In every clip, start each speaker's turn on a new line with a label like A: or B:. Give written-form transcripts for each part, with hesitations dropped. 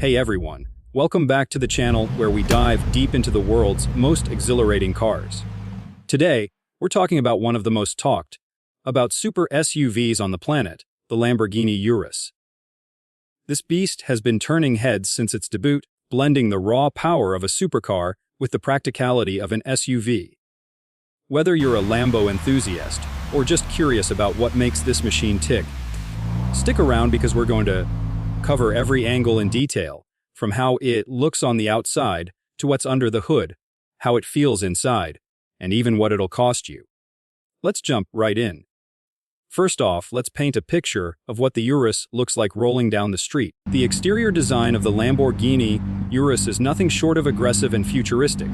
A: Hey everyone, welcome back to the channel where we dive deep into the world's most exhilarating cars. Today, we're talking about one of the most talked about super SUVs on the planet, the Lamborghini Urus. This beast has been turning heads since its debut, blending the raw power of a supercar with the practicality of an SUV. Whether you're a Lambo enthusiast or just curious about what makes this machine tick, stick around because we're going to cover every angle in detail, from how it looks on the outside to what's under the hood, how it feels inside, and even what it'll cost you. Let's jump right in. First off, let's paint a picture of what the Urus looks like rolling down the street. The exterior design of the Lamborghini Urus is nothing short of aggressive and futuristic,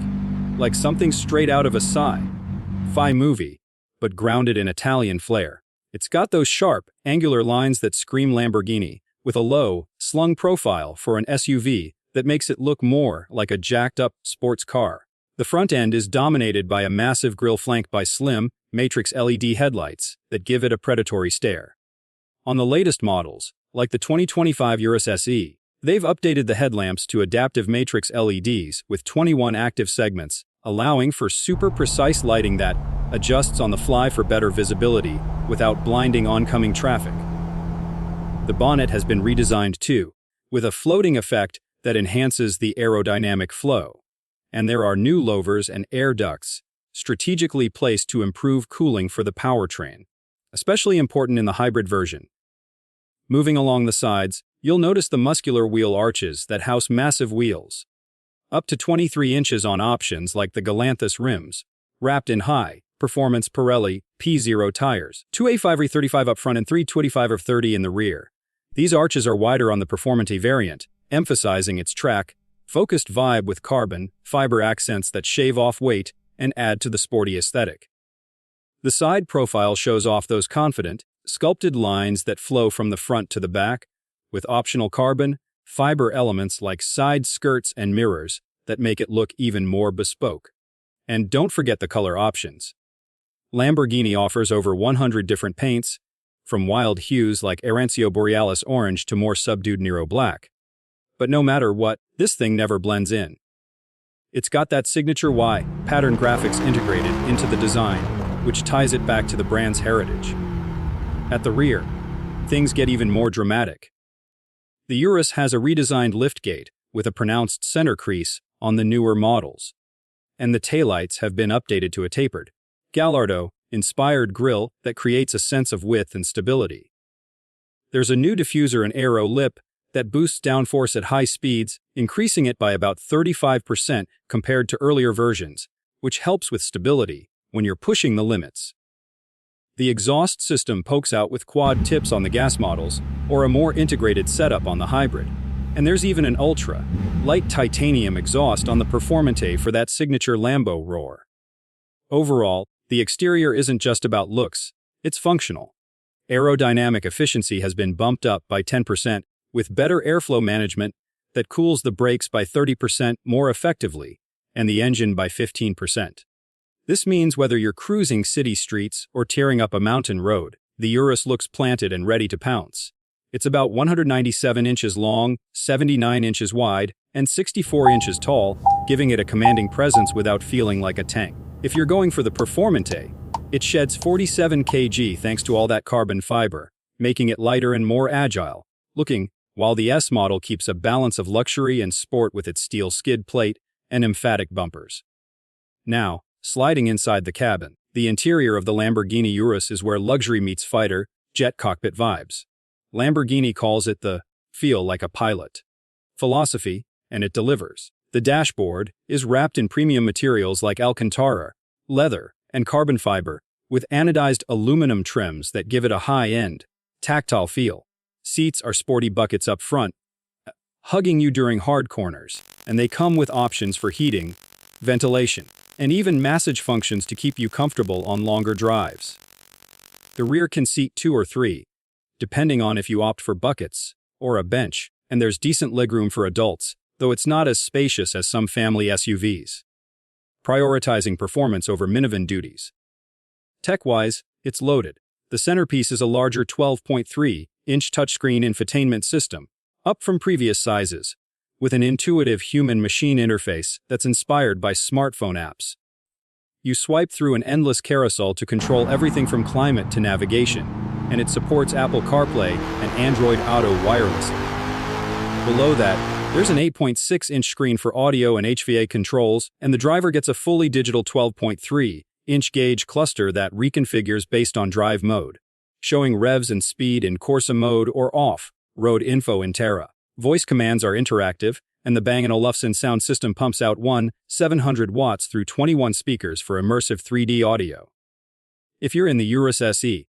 A: like something straight out of a sci-fi movie, but grounded in Italian flair. It's got those sharp, angular lines that scream Lamborghini, with a low, slung profile for an SUV that makes it look more like a jacked-up sports car. The front end is dominated by a massive grille flanked by slim, matrix LED headlights that give it a predatory stare. On the latest models, like the 2025 Urus SE, they've updated the headlamps to adaptive matrix LEDs with 21 active segments, allowing for super precise lighting that adjusts on the fly for better visibility without blinding oncoming traffic. The bonnet has been redesigned too, with a floating effect that enhances the aerodynamic flow. And there are new louvers and air ducts, strategically placed to improve cooling for the powertrain, especially important in the hybrid version. Moving along the sides, you'll notice the muscular wheel arches that house massive wheels, up to 23 inches on options like the Galanthus rims, wrapped in high-performance Pirelli P0 tires, 2A5R35 up front and 325R30 in the rear. These arches are wider on the Performante variant, emphasizing its track-focused vibe with carbon fiber accents that shave off weight and add to the sporty aesthetic. The side profile shows off those confident, sculpted lines that flow from the front to the back, with optional carbon fiber elements like side skirts and mirrors that make it look even more bespoke. And don't forget the color options. Lamborghini offers over 100 different paints, from wild hues like Arancio Borealis orange to more subdued Nero black. But no matter what, this thing never blends in. It's got that signature Y pattern graphics integrated into the design, which ties it back to the brand's heritage. At the rear, things get even more dramatic. The Urus has a redesigned liftgate with a pronounced center crease on the newer models, and the taillights have been updated to a tapered, Gallardo-inspired grille that creates a sense of width and stability. There's a new diffuser and aero lip that boosts downforce at high speeds, increasing it by about 35% compared to earlier versions, which helps with stability when you're pushing the limits. The exhaust system pokes out with quad tips on the gas models, or a more integrated setup on the hybrid. And there's even an ultra-light titanium exhaust on the Performante for that signature Lambo roar. Overall, the exterior isn't just about looks, it's functional. Aerodynamic efficiency has been bumped up by 10%, with better airflow management that cools the brakes by 30% more effectively, and the engine by 15%. This means whether you're cruising city streets or tearing up a mountain road, the Urus looks planted and ready to pounce. It's about 197 inches long, 79 inches wide, and 64 inches tall, giving it a commanding presence without feeling like a tank. If you're going for the Performante, it sheds 47 kg thanks to all that carbon fiber, making it lighter and more agile looking, while the S model keeps a balance of luxury and sport with its steel skid plate and emphatic bumpers. Now, sliding inside the cabin, the interior of the Lamborghini Urus is where luxury meets fighter jet cockpit vibes. Lamborghini calls it the feel like a pilot philosophy, and it delivers. The dashboard is wrapped in premium materials like Alcantara, leather, and carbon fiber, with anodized aluminum trims that give it a high-end, tactile feel. Seats are sporty buckets up front, hugging you during hard corners, and they come with options for heating, ventilation, and even massage functions to keep you comfortable on longer drives. The rear can seat 2 or 3, depending on if you opt for buckets or a bench, and there's decent legroom for adults, though it's not as spacious as some family SUVs, prioritizing performance over minivan duties. Tech-wise, it's loaded. The centerpiece is a larger 12.3-inch touchscreen infotainment system, up from previous sizes, with an intuitive human-machine interface that's inspired by smartphone apps. You swipe through an endless carousel to control everything from climate to navigation, and it supports Apple CarPlay and Android Auto wirelessly. Below that, there's an 8.6-inch screen for audio and HVA controls, and the driver gets a fully digital 12.3-inch gauge cluster that reconfigures based on drive mode, showing revs and speed in Corsa mode or off-road info in Terra. Voice commands are interactive, and the Bang & Olufsen sound system pumps out 700 watts through 21 speakers for immersive 3D audio. If you're in the Urus SE,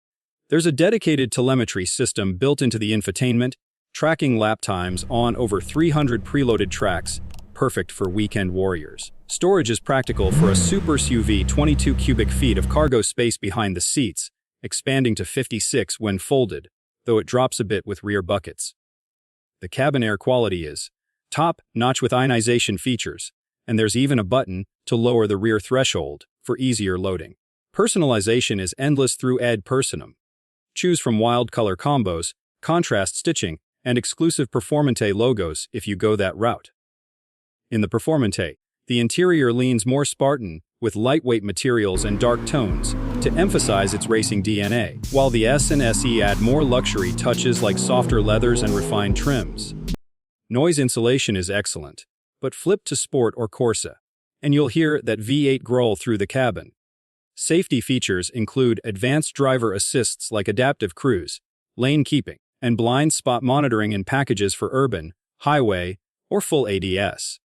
A: there's a dedicated telemetry system built into the infotainment, tracking lap times on over 300 preloaded tracks, perfect for weekend warriors. Storage is practical for a super SUV, 22 cubic feet of cargo space behind the seats, expanding to 56 when folded, though it drops a bit with rear buckets. The cabin air quality is top-notch with ionization features, and there's even a button to lower the rear threshold for easier loading. Personalization is endless through Ad Personam. Choose from wild color combos, contrast stitching, and exclusive Performante logos if you go that route. In the Performante, the interior leans more Spartan, with lightweight materials and dark tones, to emphasize its racing DNA, while the S and SE add more luxury touches like softer leathers and refined trims. Noise insulation is excellent, but flip to Sport or Corsa, and you'll hear that V8 growl through the cabin. Safety features include advanced driver assists like adaptive cruise, lane keeping, and blind spot monitoring in packages for urban, highway, or full ADS.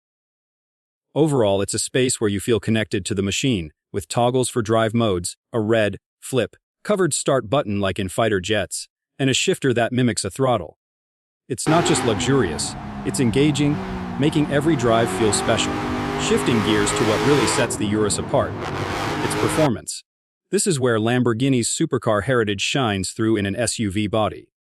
A: Overall, it's a space where you feel connected to the machine, with toggles for drive modes, a red, flip, covered start button like in fighter jets, and a shifter that mimics a throttle. It's not just luxurious, it's engaging, making every drive feel special, shifting gears to what really sets the Urus apart. Its performance. This is where Lamborghini's supercar heritage shines through in an SUV body.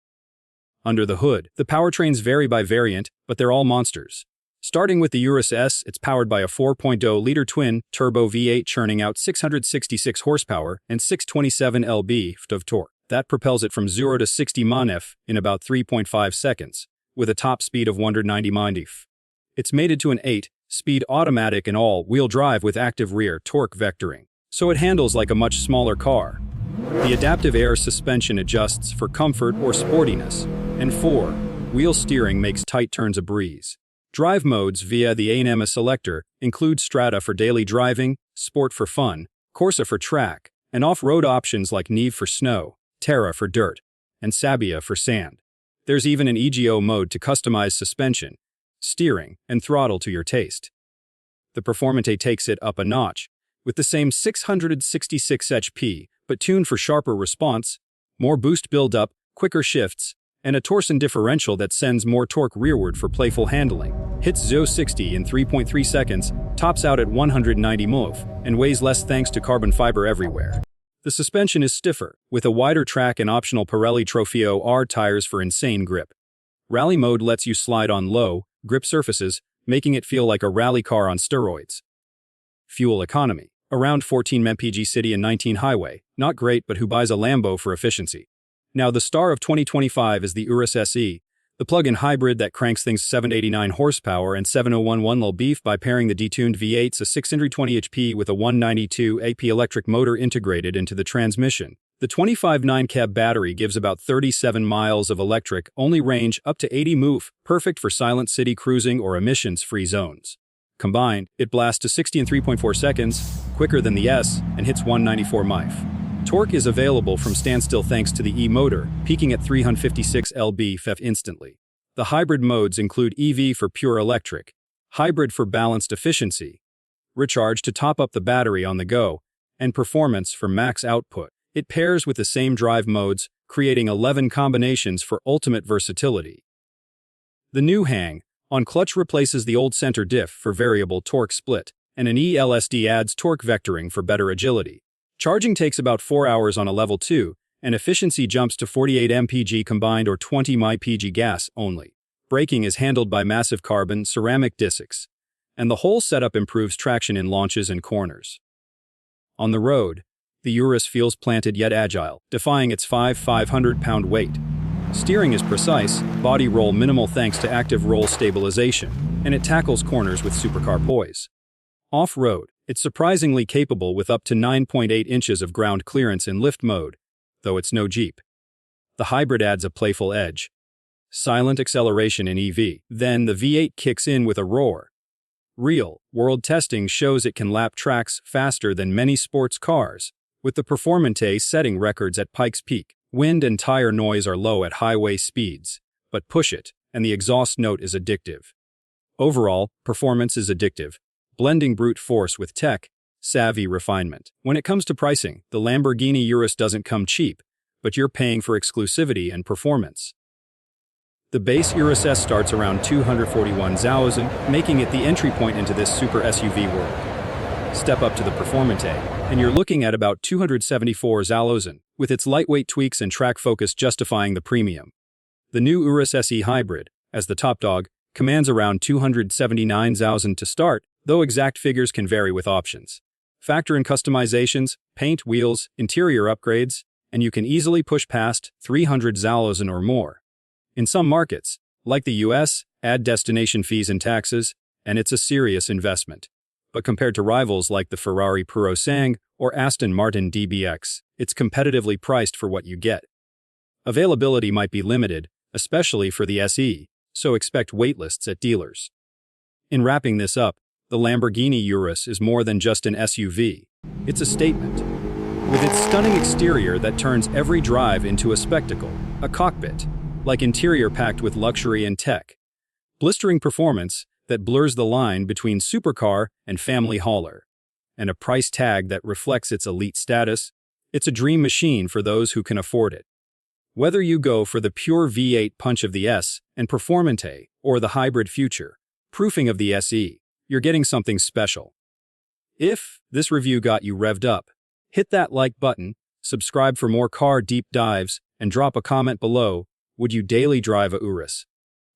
A: Under the hood, the powertrains vary by variant, but they're all monsters. Starting with the Urus S, it's powered by a 4.0-liter twin-turbo V8 churning out 666 horsepower and 627 lb-ft of torque. That propels it from 0 to 60 mph in about 3.5 seconds, with a top speed of 190 mph. It's mated to an 8-speed automatic and all-wheel drive with active rear torque vectoring, so it handles like a much smaller car. The adaptive air suspension adjusts for comfort or sportiness, and four-wheel steering makes tight turns a breeze. Drive modes via the aerodynamic selector include Strata for daily driving, Sport for fun, Corsa for track, and off-road options like Neve for snow, Terra for dirt, and Sabia for sand. There's even an EGO mode to customize suspension, steering, and throttle to your taste. The Performante takes it up a notch, with the same 666 HP, but tuned for sharper response, more boost build-up, quicker shifts, and a torsion differential that sends more torque rearward for playful handling. Hits 0-60 in 3.3 seconds, tops out at 190 mph, and weighs less thanks to carbon fiber everywhere. The suspension is stiffer, with a wider track and optional Pirelli Trofeo R tires for insane grip. Rally mode lets you slide on low, grip surfaces, making it feel like a rally car on steroids. Fuel economy. Around 14 mpg city and 19 highway. Not great, but who buys a Lambo for efficiency? Now, the star of 2025 is the Urus SE, the plug-in hybrid that cranks things 789 horsepower and 7011 lb by pairing the detuned V8's a 620 HP with a 192 AP electric motor integrated into the transmission. The 25.9 cab battery gives about 37 miles of electric-only range up to 80 mph, perfect for silent city cruising or emissions-free zones. Combined, it blasts to 60 in 3.4 seconds, quicker than the S, and hits 194 mph. Torque is available from standstill thanks to the E-motor, peaking at 356 lb-ft instantly. The hybrid modes include EV for pure electric, hybrid for balanced efficiency, recharge to top up the battery on the go, and performance for max output. It pairs with the same drive modes, creating 11 combinations for ultimate versatility. The new hang-on clutch replaces the old center diff for variable torque split, and an ELSD adds torque vectoring for better agility. Charging takes about 4 hours on a level 2, and efficiency jumps to 48 mpg combined or 20 mpg gas only. Braking is handled by massive carbon ceramic discs, and the whole setup improves traction in launches and corners. On the road, the Urus feels planted yet agile, defying its 500-pound weight. Steering is precise, body roll minimal thanks to active roll stabilization, and it tackles corners with supercar poise. Off-road, it's surprisingly capable with up to 9.8 inches of ground clearance in lift mode, though it's no Jeep. The hybrid adds a playful edge. Silent acceleration in EV, then the V8 kicks in with a roar. Real-world testing shows it can lap tracks faster than many sports cars, with the Performante setting records at Pikes Peak. Wind and tire noise are low at highway speeds, but push it, and the exhaust note is addictive. Overall, performance is addictive, blending brute force with tech-savvy refinement. When it comes to pricing, the Lamborghini Urus doesn't come cheap, but you're paying for exclusivity and performance. The base Urus S starts around $241,000, making it the entry point into this super SUV world. Step up to the Performante, and you're looking at about $274,000, with its lightweight tweaks and track focus justifying the premium. The new Urus SE Hybrid, as the top dog, commands around $279,000 to start, though exact figures can vary with options. Factor in customizations, paint, wheels, interior upgrades, and you can easily push past $300,000 or more. In some markets, like the US, add destination fees and taxes, and it's a serious investment. But compared to rivals like the Ferrari Purosangue or Aston Martin DBX, it's competitively priced for what you get. Availability might be limited, especially for the SE, so expect waitlists at dealers. In wrapping this up, the Lamborghini Urus is more than just an SUV. It's a statement. With its stunning exterior that turns every drive into a spectacle, a cockpit, like interior packed with luxury and tech, blistering performance that blurs the line between supercar and family hauler, and a price tag that reflects its elite status, it's a dream machine for those who can afford it. Whether you go for the pure V8 punch of the S and Performante or the hybrid future, proofing of the SE, you're getting something special. If this review got you revved up, hit that like button, subscribe for more car deep dives, and drop a comment below. Would you daily drive a Urus?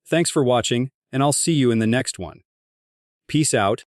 A: Thanks for watching, and I'll see you in the next one. Peace out.